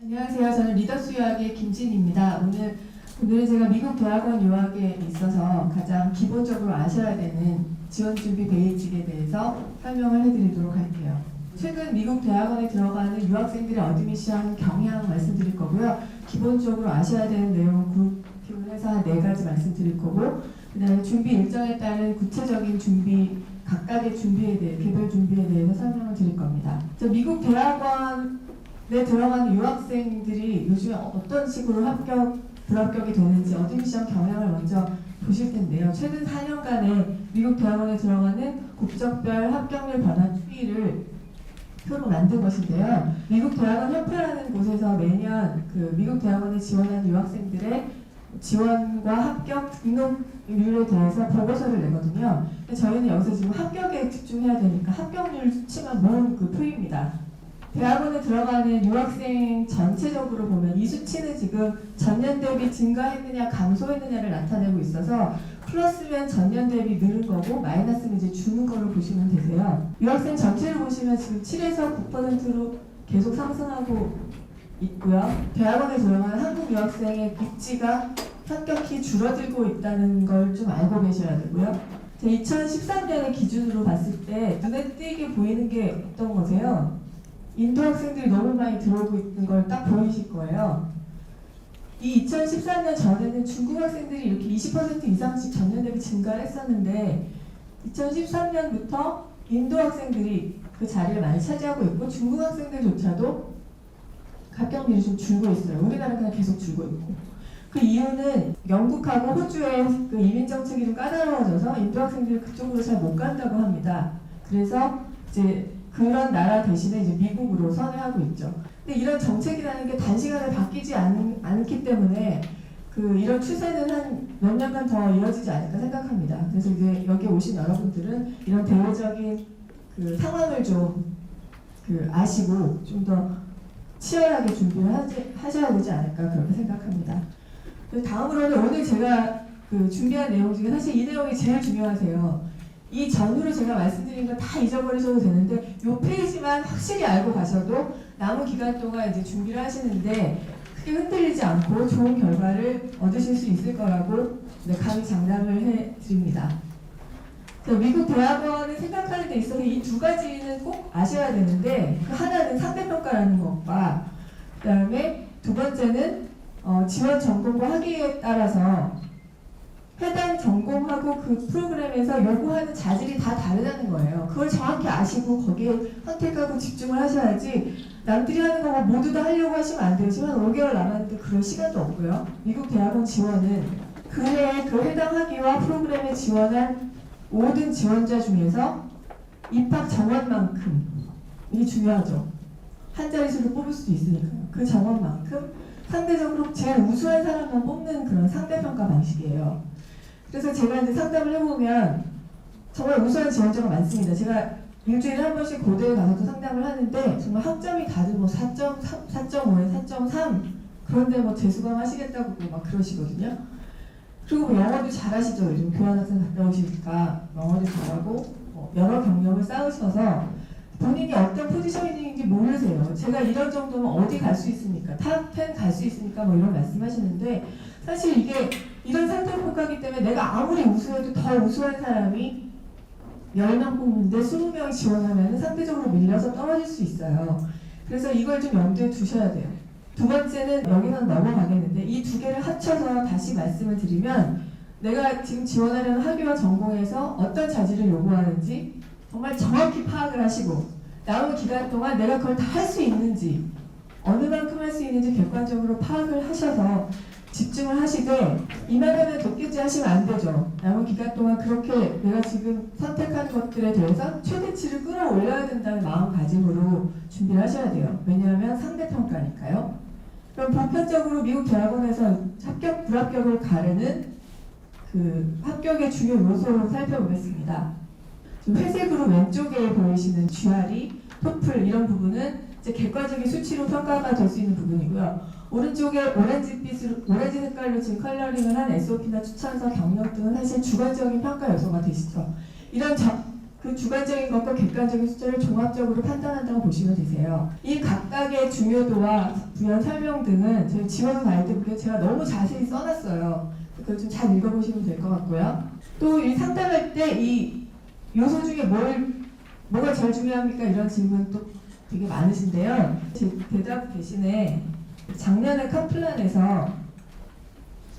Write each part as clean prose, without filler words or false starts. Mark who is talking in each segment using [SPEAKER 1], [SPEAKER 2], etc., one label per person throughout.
[SPEAKER 1] 안녕하세요. 저는 리더스 유학의 김진입니다. 오늘은 제가 미국 대학원 유학에 있어서 가장 기본적으로 아셔야 되는 지원 준비 베이직에 대해서 설명을 해드리도록 할게요. 최근 미국 대학원에 들어가는 유학생들의 어드미션 경향 말씀드릴 거고요. 기본적으로 아셔야 되는 내용을 그룹핑을 해서 한 4가지 말씀드릴 거고, 그 다음에 준비 일정에 따른 구체적인 준비, 각각의 준비에 대해, 개별 준비에 대해서 설명을 드릴 겁니다. 미국 대학원에 들어가는 유학생들이 요즘에 어떤 식으로 합격, 불합격이 되는지 어드미션 경향을 먼저 보실 텐데요. 최근 4년간의 미국 대학원에 들어가는 국적별 합격률 변화 추이를 표로 만든 것인데요. 미국 대학원 협회라는 곳에서 매년 미국 대학원에 지원하는 유학생들의 지원과 합격 등록률에 대해서 보고서를 내거든요. 저희는 여기서 지금 합격에 집중해야 되니까 합격률 수치만 모은 표입니다. 대학원에 들어가는 유학생 전체적으로 보면 이 수치는 지금 전년 대비 증가했느냐 감소했느냐를 나타내고 있어서 플러스면 전년 대비 늘은 거고 마이너스는 이제 주는 걸로 보시면 되세요. 유학생 전체를 보시면 지금 7에서 9%로 계속 상승하고 있고요. 대학원에 들어가는 한국 유학생의 입지가 현격히 줄어들고 있다는 걸 좀 알고 계셔야 되고요. 2013년의 기준으로 봤을 때 눈에 띄게 보이는 게 어떤 거세요? 인도 학생들이 너무 많이 들어오고 있는 걸 딱 보이실 거예요. 이 2013년 전에는 중국 학생들이 이렇게 20% 이상씩 전년 대비 증가를 했었는데 2013년부터 인도 학생들이 그 자리를 많이 차지하고 있고 중국 학생들조차도 합격률이 좀 줄고 있어요. 우리나라는 그냥 계속 줄고 있고. 그 이유는 영국하고 호주의 이민 정책이 좀 까다로워져서 인도 학생들이 그쪽으로 잘 못 간다고 합니다. 그래서 이제 그런 나라 대신에 이제 미국으로 선회하고 있죠. 근데 이런 정책이라는 게 단시간에 바뀌지 않기 때문에 이런 추세는 한 몇 년간 더 이어지지 않을까 생각합니다. 그래서 이제 여기 오신 여러분들은 이런 대외적인 상황을 좀 아시고 좀 더 치열하게 준비를 하셔야 되지 않을까 그렇게 생각합니다. 다음으로는 오늘 제가 준비한 내용 중에 사실 이 내용이 제일 중요하세요. 이 전후로 제가 말씀드린 거 다 잊어버리셔도 되는데 이 페이지만 확실히 알고 가셔도 남은 기간 동안 이제 준비를 하시는데 크게 흔들리지 않고 좋은 결과를 얻으실 수 있을 거라고 감히 장담을 해드립니다. 미국 대학원을 생각하는 데 있어서 이 2가지는 꼭 아셔야 되는데 하나는 상대평가라는 것과 그 다음에 2번째는 지원 전공과 학위에 따라서 해당 전공하고 그 프로그램에서 요구하는 자질이 다 다르다는 거예요. 그걸 정확히 아시고 거기에 선택하고 집중을 하셔야지 남들이 하는 거 모두 다 하려고 하시면 안 돼요. 지금 한 5개월 남았는데 그럴 시간도 없고요. 미국 대학원 지원은 그해에 해당 학위와 프로그램에 지원한 모든 지원자 중에서 입학 정원만큼 이게 중요하죠. 한 자릿수를 뽑을 수도 있으니까요. 그 정원만큼 상대적으로 제일 우수한 사람만 뽑는 그런 상대평가 방식이에요. 그래서 제가 이제 상담을 해보면 정말 우수한 지원자가 많습니다. 제가 일주일에 한 번씩 고대에 가서도 상담을 하는데 정말 학점이 다들 4.3, 4.5에 4.3 그런데 재수강 하시겠다고 막 그러시거든요. 그리고 영어도 잘하시죠. 요즘 교환학생 갔다 오시니까 영어도 잘하고 여러 경력을 쌓으셔서 본인이 어떤 포지셔닝인지 모르세요. 제가 이런 정도면 어디 갈 수 있습니까? 탑10 갈 수 있습니까? 이런 말씀하시는데 사실 이게 이런 상대평가이기 때문에 내가 아무리 우수해도 더 우수한 사람이 10명 뽑는데 20명이 지원하면 상대적으로 밀려서 떨어질 수 있어요. 그래서 이걸 좀 염두에 두셔야 돼요. 2번째는 여기는 넘어가겠는데 이 2개를 합쳐서 다시 말씀을 드리면 내가 지금 지원하려는 학위와 전공에서 어떤 자질을 요구하는지 정말 정확히 파악을 하시고 남은 기간 동안 내가 그걸 다 할 수 있는지 어느 만큼 할 수 있는지 객관적으로 파악을 하셔서 집중을 하시되 이만하면 돕겠지 하시면 안 되죠. 남은 기간 동안 그렇게 내가 지금 선택한 것들에 대해서 최대치를 끌어올려야 된다는 마음가짐으로 준비를 하셔야 돼요. 왜냐하면 상대평가니까요. 그럼 보편적으로 미국 대학원에서 합격, 불합격을 가르는 합격의 주요 요소를 살펴보겠습니다. 회색으로 왼쪽에 보이시는 GRE, 토플 이런 부분은 이제 객관적인 수치로 평가가 될 수 있는 부분이고요. 오른쪽에 오렌지 색깔로 지금 컬러링을 한 SOP나 추천서, 경력 등은 사실 주관적인 평가 요소가 되시죠. 이런 그 주관적인 것과 객관적인 숫자를 종합적으로 판단한다고 보시면 되세요. 이 각각의 중요도와 부연 설명 등은 저희 지원 가이드북에 제가 너무 자세히 써놨어요. 그걸 좀 잘 읽어보시면 될 것 같고요. 또 이 상담할 때 이 요소 중에 뭐가 제일 중요합니까? 이런 질문 또 되게 많으신데요. 제 대답 대신에 작년에 칸플란에서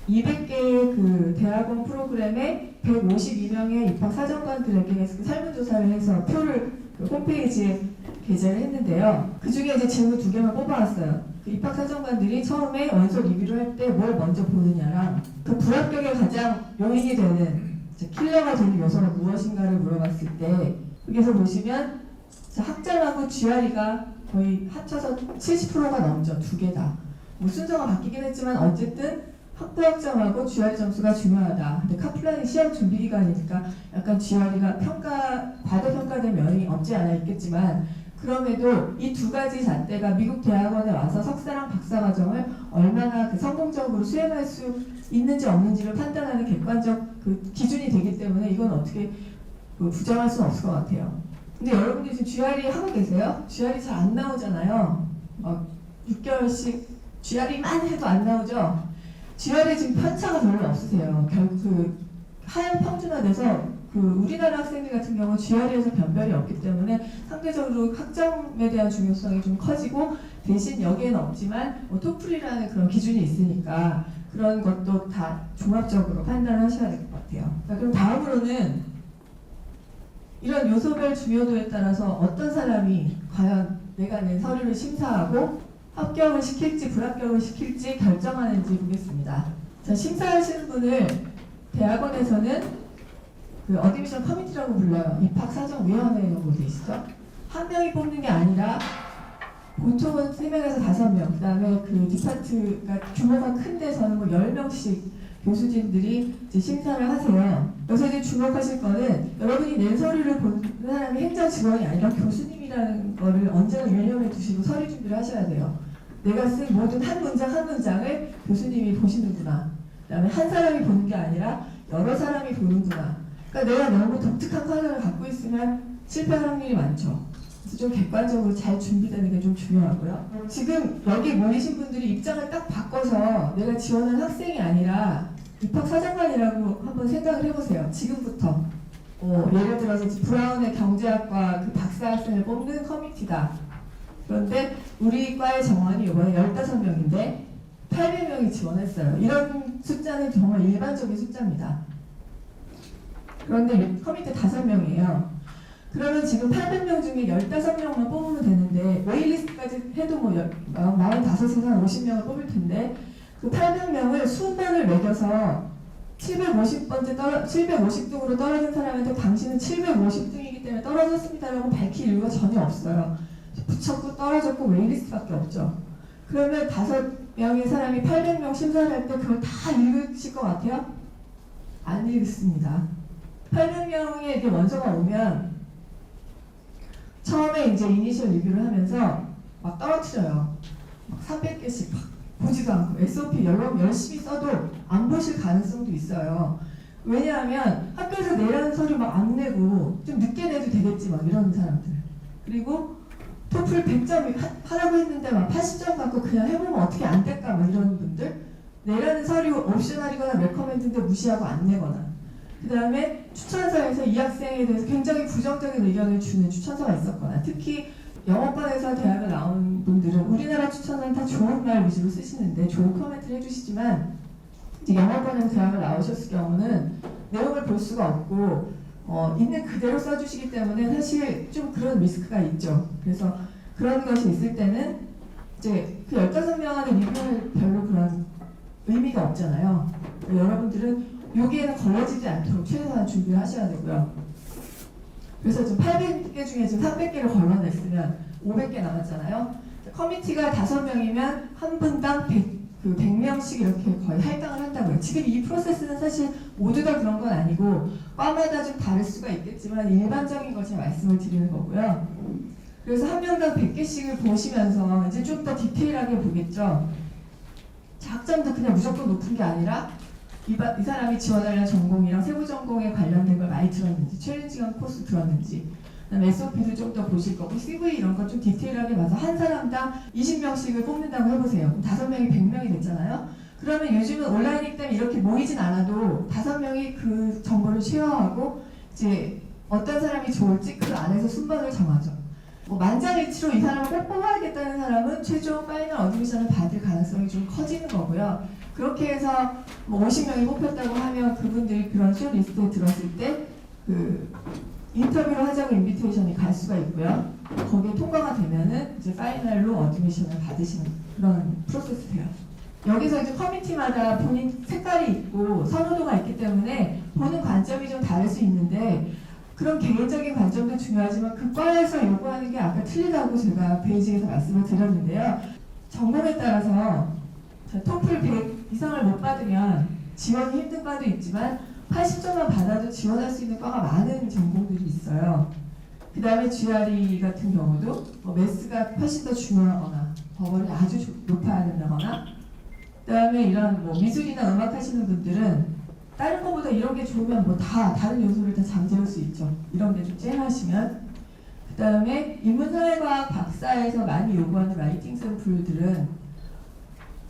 [SPEAKER 1] 200개의 그 대학원 프로그램에 152명의 입학 사정관들에게 설문조사를 해서 표를 그 홈페이지에 게재를 했는데요. 그 중에 이제 질문 2개만 뽑아왔어요. 그 입학 사정관들이 처음에 원서 리뷰를 할 때 뭘 먼저 보느냐랑 그 불합격에 가장 요인이 되는 킬러가 되는 요소가 무엇인가를 물어봤을 때 여기서 보시면 학점하고 GRE가 거의 합쳐서 70%가 넘죠. 2개 다. 뭐 순서가 바뀌긴 했지만 어쨌든 학부학점하고 GRE 점수가 중요하다. 근데 카플란이 시험 준비 기간이니까 약간 GRE가 과대평가된 면이 없지 않아 있겠지만 그럼에도 이 2가지 잣대가 미국 대학원에 와서 석사랑 박사 과정을 얼마나 그 성공적으로 수행할 수 있는지 없는지를 판단하는 객관적 그 기준이 되기 때문에 이건 어떻게 부정할 수는 없을 것 같아요. 근데 여러분들 지금 GRE 하고 계세요? GRE 잘 안 나오잖아요. 6개월씩 GRE만 해도 안 나오죠? GRE 지금 편차가 별로 없으세요. 결국 그 하향 평준화돼서 그 우리나라 학생들 같은 경우 GRE에서 변별이 없기 때문에 상대적으로 학점에 대한 중요성이 좀 커지고 대신 여기에는 없지만 토플이라는 그런 기준이 있으니까 그런 것도 다 종합적으로 판단하셔야 될 것 같아요. 자, 그럼 다음으로는 이런 요소별 중요도에 따라서 어떤 사람이 과연 내가 낸 서류를 심사하고 합격을 시킬지 불합격을 시킬지 결정하는지 보겠습니다. 자, 심사하시는 분을 대학원에서는 그 어드미션 커미티라고 불러요. 입학사정위원회라고 돼 있죠. 한 명이 뽑는 게 아니라 보통은 3명에서 5명, 그 다음에 그 디파트가 규모가 큰 데서는 뭐 10명씩 교수진들이 이제 심사를 하세요. 여기서 이제 주목하실 거는 여러분이 낸 서류를 보는 사람이 행정 직원이 아니라 교수님이라는 거를 언제나 유념해 두시고 서류 준비를 하셔야 돼요. 내가 쓴 모든 한 문장 한 문장을 교수님이 보시는구나. 그 다음에 한 사람이 보는 게 아니라 여러 사람이 보는구나. 그러니까 내가 너무 독특한 커널을 갖고 있으면 실패할 확률이 많죠. 그래서 좀 객관적으로 잘 준비되는 게 좀 중요하고요. 지금 여기 모이신 분들이 입장을 딱 바꿔서 내가 지원한 학생이 아니라 입학사정관이라고 한번 생각을 해보세요. 지금부터. 예를 들어서 브라운의 경제학과 그 박사 학생을 뽑는 커미티다. 그런데 우리 과의 정원이 이번에 15명인데 800명이 지원했어요. 이런 숫자는 정말 일반적인 숫자입니다. 그런데 커미티 5명이에요. 그러면 지금 800명 중에 15명만 뽑으면 되는데 웨이리스트까지 해도 뭐 45세에서 50명을 뽑을 텐데 그 800명을 수만을 매겨서 750등으로 떨어진 사람한테 당신은 750등이기 때문에 떨어졌습니다라고 밝힐 이유가 전혀 없어요. 붙였고 떨어졌고 웨이리스트밖에 없죠. 그러면 5명의 사람이 800명 심사를 할 때 그걸 다 읽으실 것 같아요? 안 읽습니다. 800명의 원서가 오면 처음에 이제 이니셜 리뷰를 하면서 막 떨어뜨려요. 막 300개씩 막 보지도 않고 SOP 여러분 열심히 써도 안 보실 가능성도 있어요. 왜냐하면 학교에서 내라는 서류 막 안 내고 좀 늦게 내도 되겠지 막 이런 사람들. 그리고 토플 100점 하라고 했는데 막 80점 갖고 그냥 해보면 어떻게 안 될까 막 이런 분들. 내라는 서류 옵셔널이거나 레커멘드인데 무시하고 안 내거나. 그 다음에 추천서에서 이 학생에 대해서 굉장히 부정적인 의견을 주는 추천서가 있었거나 특히 영어권에서 대학을 나온 분들은 우리나라 추천은 다 좋은 말 위주로 쓰시는데 좋은 코멘트를 해주시지만 이제 영어권에서 대학을 나오셨을 경우는 내용을 볼 수가 없고 있는 그대로 써주시기 때문에 사실 좀 그런 리스크가 있죠. 그래서 그런 것이 있을 때는 이제 그 15명한테 리뷰를 별로 그런 의미가 없잖아요. 여러분들은 여기에는 걸러지지 않도록 최소한 준비를 하셔야 되고요. 그래서 지금 800개 중에 지금 300개를 걸러냈으면 500개 남았잖아요. 커미티가 5명이면 한 분당 100명씩 이렇게 거의 할당을 한다고요. 지금 이 프로세스는 사실 모두 다 그런 건 아니고 과마다 좀 다를 수가 있겠지만 일반적인 걸 제가 말씀을 드리는 거고요. 그래서 한 명당 100개씩을 보시면서 이제 좀 더 디테일하게 보겠죠. 학점도 그냥 무조건 높은 게 아니라 이 사람이 지원하려는 전공이랑 세부 전공에 관련된 걸 많이 들었는지, 챌린징한 코스 들었는지, 그다음에 SOP도 좀 더 보실 거고, CV 이런 거 좀 디테일하게 봐서 한 사람당 20명씩을 뽑는다고 해보세요. 그럼 5명이 100명이 됐잖아요. 그러면 요즘은 온라인이기 때문에 이렇게 모이진 않아도 5명이 그 정보를 쉐어하고 이제 어떤 사람이 좋을지 그 안에서 순번을 정하죠. 뭐 만장일치로 이 사람을 꼭 뽑아야겠다는 사람은 최종 파이널 어드미션을 받을 가능성이 좀 커지는 거고요. 그렇게 해서 뭐 50명이 뽑혔다고 하면 그분들이 그런 쇼리스트에 들었을 때 그 인터뷰를 하자고 인비테이션이 갈 수가 있고요. 거기에 통과가 되면은 이제 파이널로 어드미션을 받으시는 그런 프로세스예요. 여기서 이제 커뮤니티마다 본인 색깔이 있고 선호도가 있기 때문에 보는 관점이 좀 다를 수 있는데 그런 개인적인 관점도 중요하지만 그 과에서 요구하는 게 아까 틀리다고 제가 베이직에서 말씀을 드렸는데요. 전공에 따라서 토플 100 이상을 못 받으면 지원이 힘든 과도 있지만 80점만 받아도 지원할 수 있는 과가 많은 전공들이 있어요. 그 다음에 GRE 같은 경우도 뭐 매스가 훨씬 더 중요하거나 버벌이 아주 높아야 된다거나 그 다음에 이런 뭐 미술이나 음악 하시는 분들은 다른 것보다 이런 게 좋으면 뭐 다 다른 요소를 다 잠재울 수 있죠. 이런 게 좀 쨍하시면 그 다음에 인문사회과학 박사에서 많이 요구하는 라이팅 샘플들은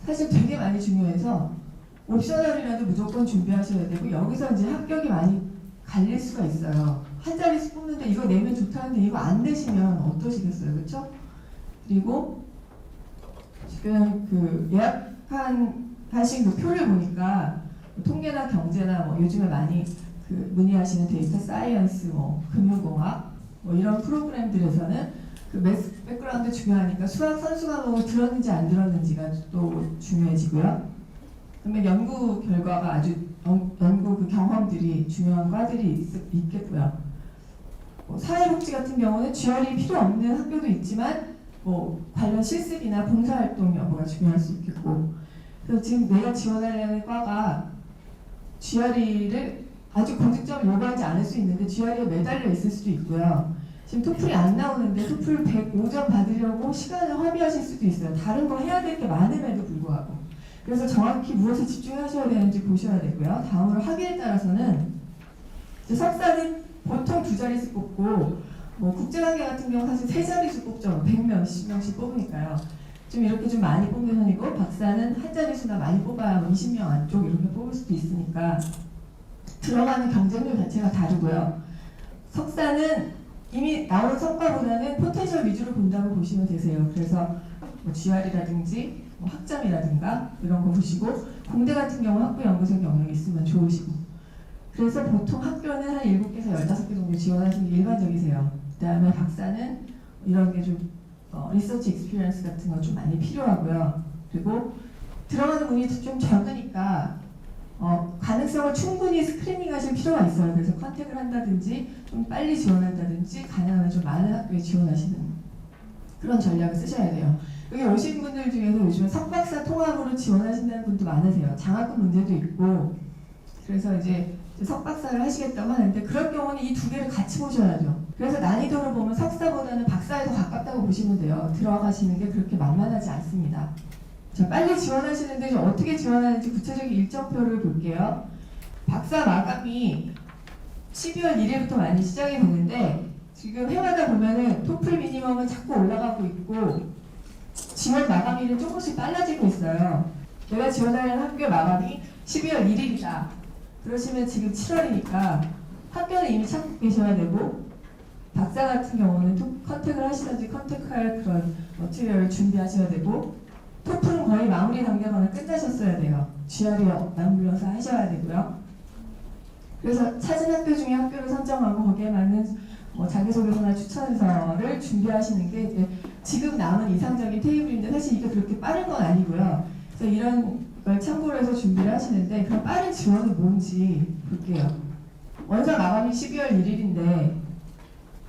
[SPEAKER 1] 사실 되게 많이 중요해서 옵셔널이라도 무조건 준비하셔야 되고 여기서 이제 합격이 많이 갈릴 수가 있어요. 한 자릿수 뽑는데 이거 내면 좋다는데 이거 안 내시면 어떠시겠어요, 그렇죠? 그리고 지금 그 하신 그 표를 보니까 통계나 경제나 뭐 요즘에 많이 그 문의하시는 데이터 사이언스, 뭐 금융공학 뭐 이런 프로그램들에서는 그 매스 백그라운드 중요하니까 수학 선수 과목을 들었는지 안 들었는지가 또 중요해지고요. 그러면 연구 결과가 아주 연구 그 경험들이 중요한 과들이 있겠고요. 뭐 사회복지 같은 경우는 GRE 필요 없는 학교도 있지만 뭐 관련 실습이나 봉사활동 여부가 중요할 수 있겠고. 그래서 지금 내가 지원하려는 과가 GRE를 아주 고득점을 요구하지 않을 수 있는데 GRE에 매달려 있을 수도 있고요. 지금 토플이 안 나오는데 토플 105점 받으려고 시간을 허비하실 수도 있어요. 다른 거 해야 될 게 많음에도 불구하고. 그래서 정확히 무엇에 집중하셔야 되는지 보셔야 되고요. 다음으로 학위에 따라서는 석사는 보통 2자릿수 뽑고 뭐 국제관계 같은 경우 사실 3자릿수 뽑죠. 100명, 10명씩 뽑으니까요. 좀 이렇게 좀 많이 뽑는 편이고 박사는 한 자릿수나 많이 뽑아야 뭐 20명 안쪽 이렇게 뽑을 수도 있으니까 들어가는 경쟁률 자체가 다르고요. 석사는 이미 나온 성과보다는 포텐셜 위주로 본다고 보시면 되세요. 그래서 뭐 GR이라든지 뭐 학점이라든가 이런 거 보시고 공대 같은 경우 학부 연구생 경력이 있으면 좋으시고 그래서 보통 학교는 한 7개에서 15개 정도 지원하시는 게 일반적이세요. 그 다음에 박사는 이런 게 좀 리서치 익스피리언스 같은 거 좀 많이 필요하고요. 그리고 들어가는 문이 좀 적으니까 가능성을 충분히 스크리닝 하실 필요가 있어요. 그래서 컨택을 한다든지 좀 빨리 지원한다든지 가능하면 좀 많은 학교에 지원하시는 그런 전략을 쓰셔야 돼요. 여기 오신 분들 중에서 요즘에 석박사 통합으로 지원하신다는 분도 많으세요. 장학금 문제도 있고 그래서 이제 석박사를 하시겠다고 하는데 그럴 경우는 이 2개를 같이 보셔야죠. 그래서 난이도를 보면 석사보다는 박사에 더 가깝다고 보시면 돼요. 들어가시는 게 그렇게 만만하지 않습니다. 자, 빨리 지원하시는데 어떻게 지원하는지 구체적인 일정표를 볼게요. 박사 마감이 12월 1일부터 많이 시작이 되는데 지금 해마다 보면은 토플 미니멈은 자꾸 올라가고 있고 지원 마감일은 조금씩 빨라지고 있어요. 내가 지원하는 학교 마감이 12월 1일이다. 그러시면 지금 7월이니까 학교는 이미 찾고 계셔야 되고 박사 같은 경우는 컨택을 하시든지 컨택할 그런 머티리얼을 준비하셔야 되고 토플은 거의 마무리 단계만 끝나셨어야 돼요. GRE 맞물려서 하셔야 되고요. 그래서 찾은 학교 중에 학교를 선정하고 거기에 맞는 자기소개서나 추천서를 준비하시는 게 이제 지금 남은 이상적인 테이블인데 사실 이게 그렇게 빠른 건 아니고요. 그래서 이런 걸 참고를 해서 준비를 하시는데 그럼 빠른 지원은 뭔지 볼게요. 원서 마감이 12월 1일인데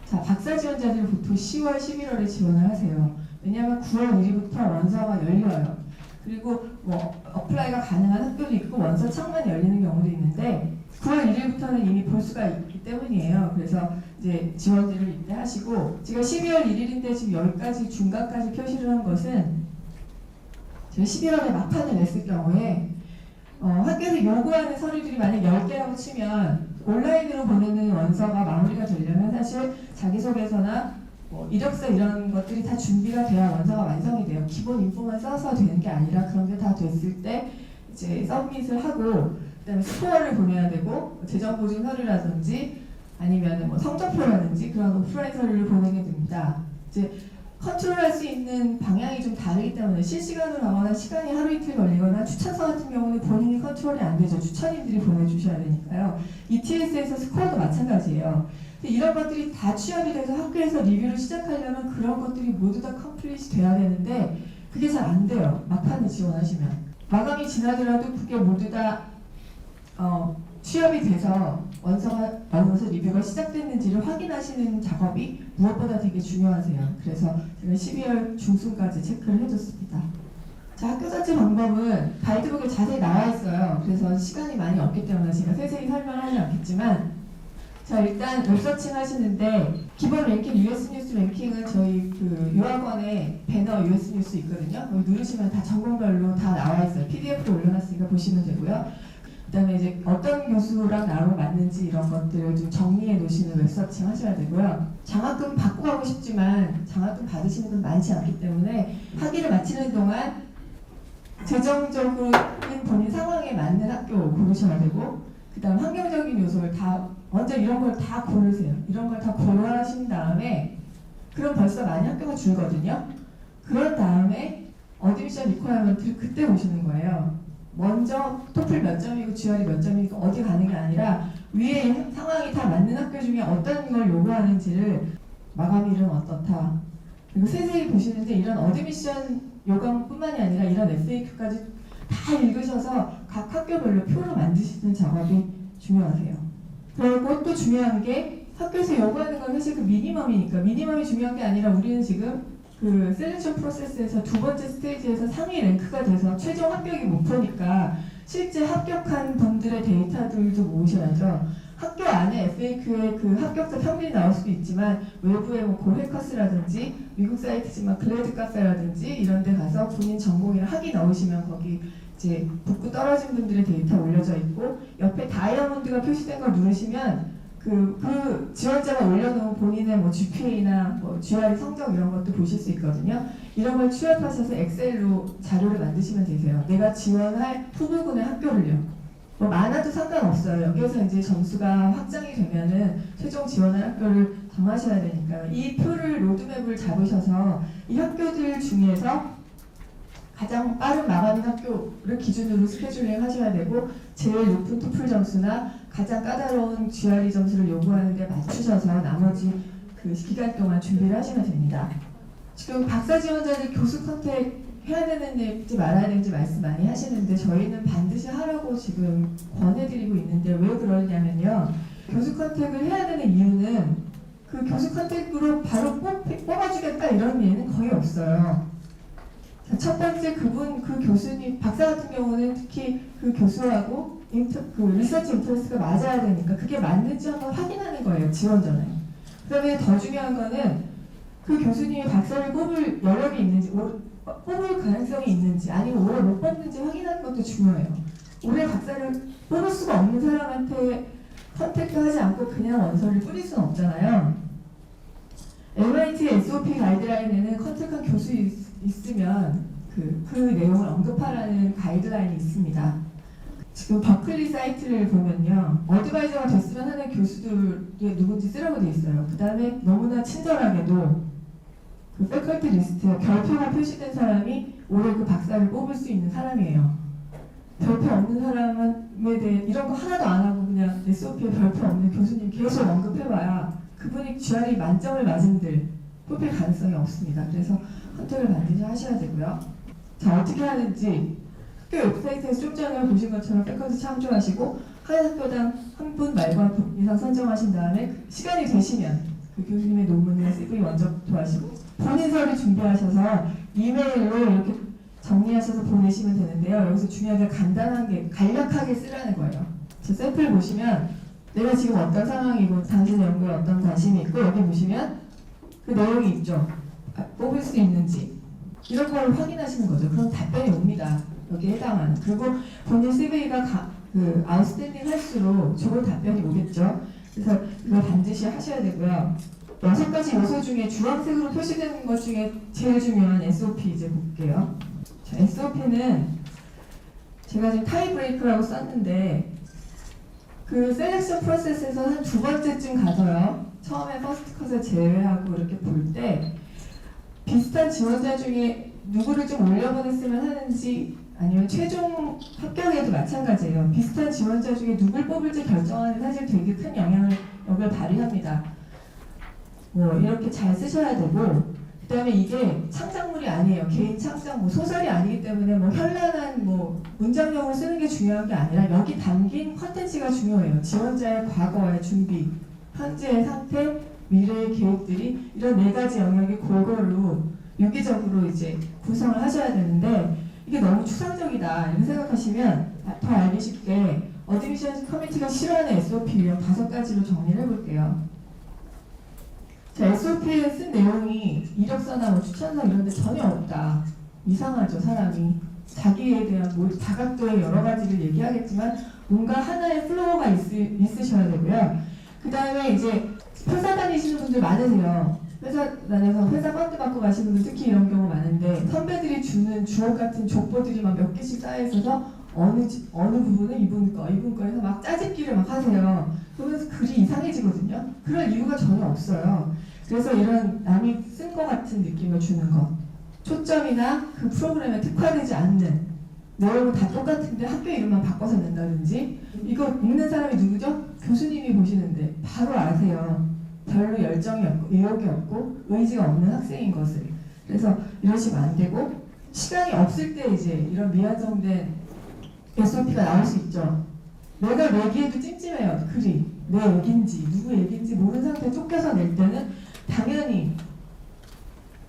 [SPEAKER 1] 자, 박사 지원자들이 보통 10월, 11월에 지원을 하세요. 왜냐하면 9월 1일부터 원서가 열려요. 그리고 뭐 어플라이가 가능한 학교도 있고 원서 창만 열리는 경우도 있는데 9월 1일부터는 이미 볼 수가 있기 때문이에요. 그래서 이제 지원들을 이때 하시고 제가 12월 1일인데 지금 여기까지 중간까지 표시를 한 것은 제가 11월에 막판을 냈을 경우에 학교에서 요구하는 서류들이 만약 10개라고 치면 온라인으로 보내는 원서가 마무리가 되려면 사실 자기소개서나 이력서 이런 것들이 다 준비가 돼야 원서가 완성이 돼요. 기본 인포만 써서 되는 게 아니라 그런 게 다 됐을 때 이제 서밋을 하고 그다음에 스코어를 보내야 되고 재정 보증 서류라든지 아니면 뭐 성적표라든지 그런 오프라인 서류를 보내게 됩니다. 이제 컨트롤할 수 있는 방향이 좀 다르기 때문에 실시간으로 하거나 시간이 하루 이틀 걸리거나 추천서 같은 경우는 본인이 컨트롤이 안 되죠. 추천인들이 보내주셔야 되니까요. ETS에서 스코어도 마찬가지예요. 이런 것들이 다 취합이 돼서 학교에서 리뷰를 시작하려면 그런 것들이 모두 다 컴플릿이 돼야 되는데 그게 잘 안 돼요. 막판에 지원하시면. 마감이 지나더라도 그게 모두 다 취합이 돼서 원서 리뷰가 시작됐는지를 확인하시는 작업이 무엇보다 되게 중요하세요. 그래서 제가 12월 중순까지 체크를 해줬습니다. 자, 학교 자체 방법은 가이드북에 자세히 나와 있어요. 그래서 시간이 많이 없기 때문에 제가 세세히 설명하지 않겠지만 자, 일단 웹서칭 하시는데 기본 랭킹 US 뉴스 랭킹은 저희 그 요학원에 배너 US 뉴스 있거든요. 거기 누르시면 다 전공별로 다 나와 있어요. PDF로 올려놨으니까 보시면 되고요. 그다음에 이제 어떤 교수랑 나로 맞는지 이런 것들을 좀 정리해 놓으시는 웹서칭 하셔야 되고요. 장학금 받고 가고 싶지만 장학금 받으시는 분 많지 않기 때문에 학위를 마치는 동안 재정적인 본인 상황에 맞는 학교 고르셔야 되고 그다음 환경적인 요소를 다 먼저 이런 걸 다 고르세요. 이런 걸 다 고려하신 다음에 그럼 벌써 많이 학교가 줄거든요. 그런 다음에 어드미션 리퀘어먼트를 그때 보시는 거예요. 먼저 토플 몇 점이고 GRE 몇 점이고 어디 가는 게 아니라 위에 상황이 다 맞는 학교 중에 어떤 걸 요구하는지를 마감일은 어떻다. 그리고 세세히 보시는데 이런 어드미션 요강뿐만이 아니라 이런 FAQ까지 다 읽으셔서 각 학교별로 표로 만드시는 작업이 중요하세요. 그리고 또 중요한 게 학교에서 요구하는 건 사실 그 미니멈이니까 미니멈이 중요한 게 아니라 우리는 지금 그 셀렉션 프로세스에서 두 번째 스테이지에서 상위 랭크가 돼서 최종 합격이 목표니까 실제 합격한 분들의 데이터들도 모으셔야죠. 학교 안에 FAQ에 그 합격자 평균이 나올 수도 있지만 외부에 뭐 고해커스라든지 미국 사이트지만 글래드 카페라든지 이런 데 가서 본인 전공이랑 학위 넣으시면 거기 이제 붙고 떨어진 분들의 데이터 올려져 있고 옆에 다이아몬드가 표시된 걸 누르시면 그 지원자가 올려놓은 본인의 뭐 GPA나 뭐 GRE 성적 이런 것도 보실 수 있거든요. 이런 걸 취합하셔서 엑셀로 자료를 만드시면 되세요. 내가 지원할 후보군의 학교를요. 뭐 많아도 상관없어요. 여기에서 이제 점수가 확장이 되면은 최종 지원할 학교를 정하셔야 되니까요. 이 표를 로드맵을 잡으셔서 이 학교들 중에서 가장 빠른 마감인 학교를 기준으로 스케줄링 하셔야 되고 제일 높은 토플 점수나 가장 까다로운 GRE 점수를 요구하는 데 맞추셔서 나머지 그 기간 동안 준비를 하시면 됩니다. 지금 박사 지원자들 교수 컨택 해야 되는지 말아야 되는지 말씀 많이 하시는데 저희는 반드시 하라고 지금 권해드리고 있는데 왜 그러냐면요. 교수 컨택을 해야 되는 이유는 그 교수 컨택으로 바로 뽑아주겠다 이런 예는 거의 없어요. 첫 번째 그 교수님, 박사 같은 경우는 특히 그 교수하고 그 리서치 인터레스트가 맞아야 되니까 그게 맞는지 한번 확인하는 거예요. 지원 전에. 그 다음에 더 중요한 거는 그 교수님이 박사를 뽑을 여력이 있는지 뽑을 가능성이 있는지 아니면 올해 못 뽑는지 확인하는 것도 중요해요. 올해 박사를 뽑을 수가 없는 사람한테 컨택도 하지 않고 그냥 원서를 뿌릴 수는 없잖아요. MIT SOP 가이드라인에는 컨택한 교수 있으면 그 내용을 언급하라는 가이드라인이 있습니다. 지금 버클리 사이트를 보면요. 어드바이저가 됐으면 하는 교수들이 누군지 쓰라고 돼 있어요. 그 다음에 너무나 친절하게도 그 패컬티 리스트에 별표가 표시된 사람이 올해 그 박사를 뽑을 수 있는 사람이에요. 별표 없는 사람에 대해 이런 거 하나도 안 하고 그냥 SOP에 별표 없는 교수님 계속 언급해봐야 그분이 GRE 만점을 맞은들 뽑힐 가능성이 없습니다. 그래서 컨택을 반드시 하셔야 되고요. 자, 어떻게 하는지 학교 웹사이트에서 좀 전에 보신 것처럼 패컬티 참조하시고 한 학교당 한 분 말고 한 분 이상 선정하신 다음에 시간이 되시면 그 교수님의 논문이나 CV 먼저 도와시고 본인 서류 준비하셔서 이메일로 이렇게 정리하셔서 보내시면 되는데요. 여기서 중요한 게 간단하게 간략하게 쓰라는 거예요. 제 샘플 보시면 내가 지금 어떤 상황이고 당신 연구에 어떤 관심이 있고 여기 보시면 그 내용이 있죠. 뽑을 수 있는지 이런 걸 확인하시는 거죠. 그럼 답변이 옵니다. 여기에 해당하는. 그리고 본인 CV가 아웃스탠딩 할수록 좋은 답변이 오겠죠. 그래서 이거 반드시 하셔야 되고요. 6가지 요소 중에 주황색으로 표시되는 것 중에 제일 중요한 SOP 이제 볼게요. 자, SOP는 제가 지금 타이브레이크라고 썼는데 그 셀렉션 프로세스에서 한 2번째쯤 가서요. 처음에 퍼스트 컷을 제외하고 이렇게 볼 때 비슷한 지원자 중에 누구를 좀 올려보냈으면 하는지 아니면 최종 합격에도 마찬가지예요. 비슷한 지원자 중에 누굴 뽑을지 결정하는 사실 되게 큰 영향력을 발휘합니다. 뭐 이렇게 잘 쓰셔야 되고 그 다음에 이게 창작물이 아니에요. 개인 창작, 소설이 아니기 때문에 현란한 문장력을 쓰는 게 중요한 게 아니라 여기 담긴 컨텐츠가 중요해요. 지원자의 과거의 준비, 현재의 상태, 미래의 계획들이 이런 4가지 영역이 골고루 유기적으로 이제 구성을 하셔야 되는데 이게 너무 추상적이다 이렇게 생각하시면 더 알기 쉽게 어드미션 커미티가 싫어하는 SOP 유형 5가지로 정리를 해볼게요. 자, SOP에 쓴 내용이 이력서나 추천서 이런 데 전혀 없다. 이상하죠, 사람이. 자기에 대한 다각도의 여러 가지를 얘기하겠지만 뭔가 하나의 플로어가 있으셔야 되고요. 그 다음에 이제 회사 다니시는 분들 많으세요. 회사 다녀서 회사 펀드 받고 가시는 분들 특히 이런 경우 많은데 선배들이 주는 주옥 같은 족보들이 막 몇 개씩 쌓여 있어서 어느 부분은 이분 거에서 막 짜집기를 막 하세요. 그러면서 글이 이상해지거든요. 그럴 이유가 전혀 없어요. 그래서 이런 남이 쓴 것 같은 느낌을 주는 것. 초점이나 그 프로그램에 특화되지 않는 내용은 다 똑같은데 학교 이름만 바꿔서 낸다든지 이거 읽는 사람이 누구죠? 교수님이 보시는데 바로 아세요. 별로 열정이 없고 의욕이 없고 의지가 없는 학생인 것을. 그래서 이러시면 안 되고 시간이 없을 때 이제 이런 미완성된 SOP가 나올 수 있죠. 내가 내기에도 찜찜해요. 글이 내 얘긴지 누구 얘긴지 모르는 상태에 쫓겨서 낼 때는 당연히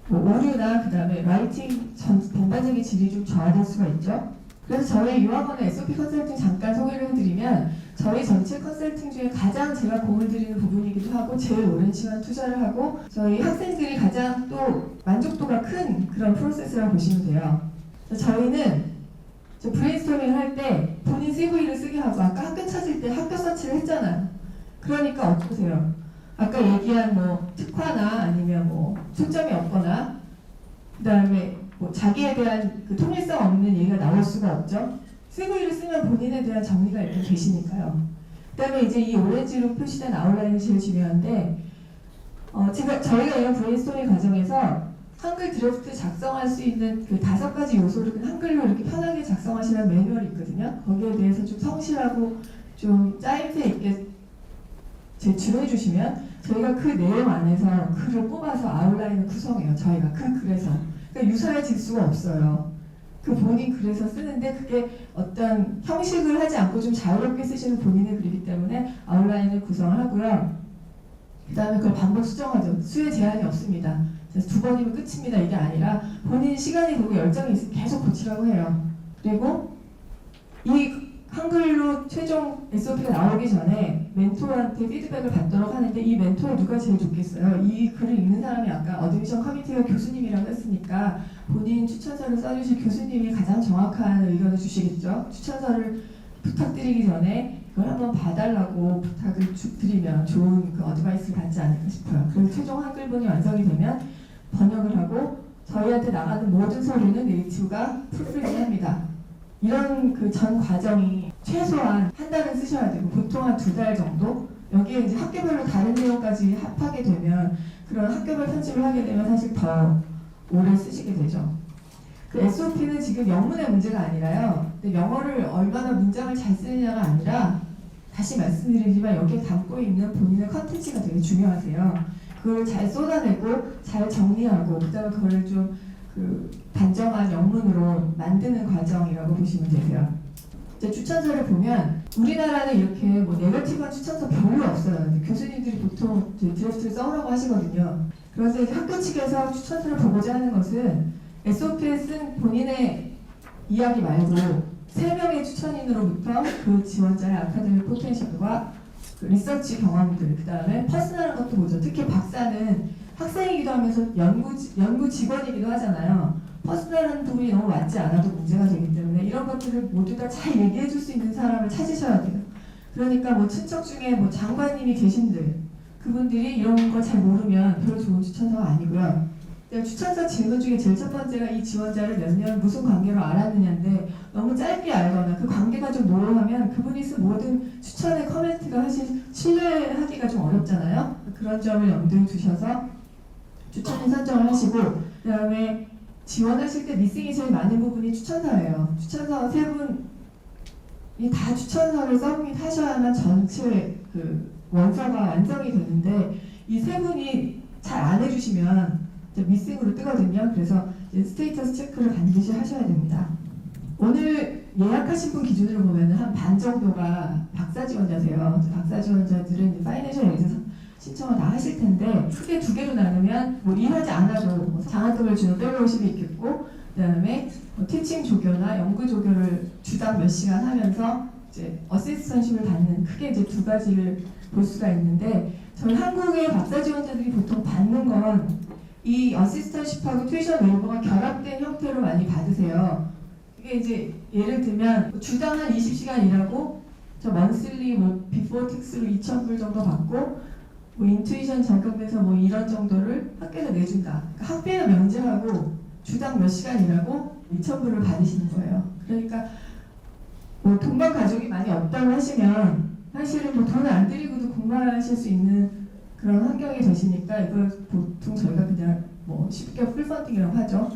[SPEAKER 1] 오류나 그 다음에 라이팅 전반적인 질이 좀 저하될 수가 있죠. 그래서 저희 유학원의 SOP 컨설팅 잠깐 소개를 해드리면 저희 전체 컨설팅 중에 가장 제가 공을 들이는 부분이기도 하고 제일 오랜 시간 투자를 하고 저희 학생들이 가장 또 만족도가 큰 그런 프로세스라고 보시면 돼요. 저희는 브레인스토밍을 할 때 본인 CV를 쓰게 하고 아까 학교 찾을 때 학교 서치를 했잖아요. 그러니까 어떠세요? 아까 얘기한 특화나 아니면 초점이 없거나 그 다음에 자기에 대한 그 통일성 없는 얘기가 나올 수가 없죠. CV를 쓰면 본인에 대한 정리가 일단 되시니까요. 그 다음에 이제 이 오렌지로 표시된 아웃라인이 제일 중요한데 저희가 이런 브레인스토밍 과정에서 한글 드래프트 작성할 수 있는 그 5가지 요소를 한글로 이렇게 편하게 작성하시는 매뉴얼이 있거든요. 거기에 대해서 좀 성실하고 좀 짜임새 있게 제출해 주시면 저희가 그 내용 안에서 글을 뽑아서 아웃라인을 구성해요. 저희가 그 글에서. 그러니까 유사해질 수가 없어요. 그 본인 글에서 쓰는데 그게 어떤 형식을 하지 않고 좀 자유롭게 쓰시는 본인의 글이기 때문에 아웃라인을 구성을 하고요. 그 다음에 그걸 반복 수정하죠. 수에 제한이 없습니다. 그래서 2번이면 끝입니다. 이게 아니라 본인 시간이 되고 열정이 있으면 계속 고치라고 해요. 그리고 이 한글로 최종 SOP가 나오기 전에 멘토한테 피드백을 받도록 하는데 이 멘토에 누가 제일 좋겠어요? 이 글을 읽는 사람이 아까 어드미션 커미티가 교수님이라고 했으니까 본인 추천서를 써주실 교수님이 가장 정확한 의견을 주시겠죠? 추천서를 부탁드리기 전에 그걸 한번 봐달라고 부탁을 드리면 좋은 그 어드바이스를 받지 않을까 싶어요. 그래서 최종 한글본이 완성이 되면 번역을 하고 저희한테 나가는 모든 서류는 네이티브가 프로프리딩합니다. 이런 그 전 과정이 최소한 한 달은 쓰셔야 되고 보통 한 2달 정도 여기에 이제 학교별로 다른 내용까지 합하게 되면 그런 학교별 편집을 하게 되면 사실 더 오래 쓰시게 되죠. 그 SOP는 지금 영문의 문제가 아니라요. 근데 영어를 얼마나 문장을 잘 쓰느냐가 아니라 다시 말씀드리지만 여기에 담고 있는 본인의 컨텐츠가 되게 중요하세요. 그걸 잘 쏟아내고 잘 정리하고 그다음에 그걸 좀 단정한 영문으로 만드는 과정이라고 보시면 되세요. 이제 추천서를 보면 우리나라는 이렇게 네거티브한 추천서 별로 없어요. 교수님들이 보통 드래프트를 써오라고 하시거든요. 그래서 이제 학교 측에서 추천서를 보고자 하는 것은 SOP에 쓴 본인의 이야기 말고 3명의 추천인으로부터 그 지원자의 아카데믹 포텐셜과 그 리서치 경험들, 그 다음에 퍼스널한 것도 보죠. 특히 박사는 학생이기도 하면서 연구 직원이기도 하잖아요. 퍼스널한 부분이 너무 맞지 않아도 문제가 되기 때문에 이런 것들을 모두 다 잘 얘기해 줄 수 있는 사람을 찾으셔야 돼요. 그러니까 뭐 친척 중에 뭐 장관님이 계신들 그분들이 이런 거 잘 모르면 별로 좋은 추천서가 아니고요. 추천서 질문 중에 제일 첫 번째가 이 지원자를 몇 년 무슨 관계로 알았느냐인데 너무 짧게 알거나 그 관계가 좀 모호하면 그분이 쓴 모든 추천의 커멘트가 사실 신뢰하기가 좀 어렵잖아요. 그런 점을 염두에 두셔서 추천인 선정을 하시고 그 다음에 지원하실 때 미싱이 제일 많은 부분이 추천서예요. 추천서 세 분이 다 추천서를 서밋하셔야만 전체 그 원서가 완성이 되는데 이 세 분이 잘 안 해주시면 미싱으로 뜨거든요. 그래서 스테이터스 체크를 반드시 하셔야 됩니다. 오늘 예약하신 분 기준으로 보면 한 반 정도가 박사 지원자세요. 박사 지원자들은 파이낸셜 에이즈 신청을 다 하실 텐데 크게 두 개로 나누면 뭐 일하지 않아도 뭐 장학금을 주는 펠로우십이 있겠고 그다음에 티칭 조교나 연구 조교를 주당 몇 시간 하면서 이제 어시스턴십을 받는 크게 이제 두 가지를 볼 수가 있는데 저희 한국의 박사 지원자들이 보통 받는 건 이 어시스턴십하고 튜이션 웨이버가 결합된 형태로 많이 받으세요. 이게 이제 예를 들면 주당 한 20시간 일하고 저 먼슬리 뭐 비포 텍스로 2,000불 정도 받고 뭐 인투이션 적용돼서 뭐 이런 정도를 학교에서 내준다. 그러니까 학비는 면제하고 주당 몇 시간 일하고 2,000불을 받으시는 거예요. 그러니까 뭐 동반 가족이 많이 없다고 하시면 사실은 뭐 돈을 안 들이고도 공부하실 수 있는 그런 환경이 되시니까 이걸 보통 저희가 그냥 뭐 쉽게 풀펀딩이라고 하죠.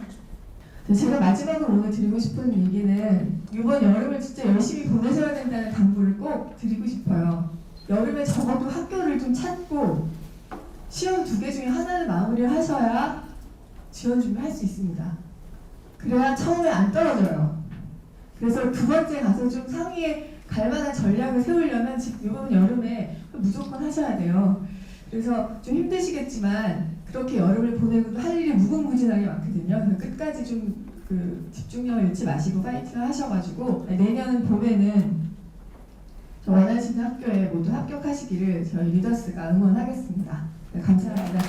[SPEAKER 1] 제가 마지막으로 오늘 드리고 싶은 얘기는 이번 여름을 진짜 열심히 보내셔야 된다는 당부를 꼭 드리고 싶어요. 여름에 적어도 학교를 좀 찾고 시험 2개 중에 하나를 마무리를 하셔야 지원 준비할 수 있습니다. 그래야 처음에 안 떨어져요. 그래서 두 번째 가서 좀 상위에 갈 만한 전략을 세우려면 지금 이번 여름에 무조건 하셔야 돼요. 그래서 좀 힘드시겠지만 그렇게 여름을 보내고도 할 일이 무궁무진하게 많거든요. 그래서 끝까지 좀 그 집중력을 잃지 마시고 파이팅을 하셔가지고 내년 봄에는 원하시는 학교에 모두 합격하시기를 저희 리더스가 응원하겠습니다. 네, 감사합니다.